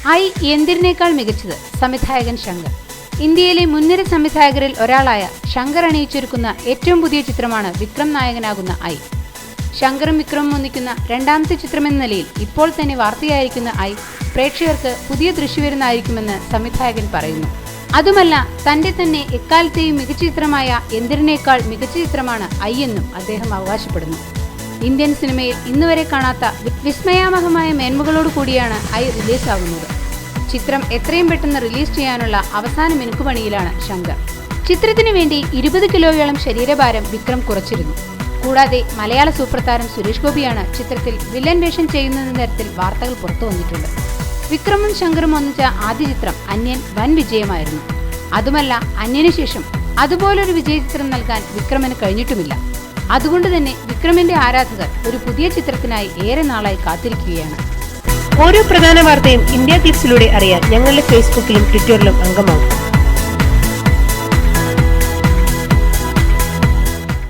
I എന്തിനേക്കാൾ മികച്ചത് സംവിധായകൻ ശങ്കർ. ഇന്ത്യയിലെ മുൻനിര സംവിധായകരിൽ ഒരാളായ ശങ്കർ അണിയിച്ചൊരുക്കുന്ന ഏറ്റവും പുതിയ ചിത്രമാണ് വിക്രം നായകനാകുന്ന ഐ. ശങ്കറും വിക്രമും ഒന്നിക്കുന്ന രണ്ടാമത്തെ ചിത്രമെന്ന നിലയിൽ ഇപ്പോൾ തന്നെ വാർത്തയായിരിക്കുന്ന ഐ പ്രേക്ഷകർക്ക് പുതിയ ദൃശ്യവിരുന്നായിരിക്കുമെന്ന് സംവിധായകൻ പറയുന്നു. അതുമല്ല, തന്റെ തന്നെ എക്കാലത്തെയും മികച്ച ചിത്രമായ എന്തിനേക്കാൾ മികച്ച ചിത്രമാണ് ഐ എന്നും അദ്ദേഹം അവകാശപ്പെടുന്നു. ഇന്ത്യൻ സിനിമയിൽ ഇന്നുവരെ കാണാത്ത വിസ്മയാമഹമായ മേന്മകളോട് കൂടിയാണ് ഐ റിലീസാകുന്നത്. ചിത്രം എത്രയും പെട്ടെന്ന് റിലീസ് ചെയ്യാനുള്ള അവസാന മിനുക്കുപണിയിലാണ് ശങ്കർ. ചിത്രത്തിനു വേണ്ടി 20 കിലോയോളം ശരീരഭാരം വിക്രം കുറച്ചിരുന്നു. കൂടാതെ മലയാള സൂപ്പർ താരം സുരേഷ് ഗോപിയാണ് ചിത്രത്തിൽ വില്ലൻ വേഷം ചെയ്യുന്ന തരത്തിൽ വാർത്തകൾ പുറത്തു വന്നിട്ടുണ്ട്. വിക്രമും ശങ്കറും ഒന്നിച്ച ആദ്യ ചിത്രം അന്യൻ വൻ വിജയമായിരുന്നു. അതുമല്ല, അന്യനു ശേഷം അതുപോലൊരു വിജയചിത്രം നൽകാൻ വിക്രമിന് കഴിഞ്ഞിട്ടുമില്ല. അതുകൊണ്ട് തന്നെ വിക്രമിന്റെ ആരാധകർ ഒരു പുതിയ ചിത്രത്തിനായി ഏറെ നാളായി കാത്തിരിക്കുകയാണ്. ഓരോ പ്രധാന വാർത്തയും ഇന്ത്യ ക്ലിപ്സിലൂടെ അറിയാൻ ഞങ്ങളുടെ ഫേസ്ബുക്കിലും ട്വിറ്ററിലും അംഗമാകും.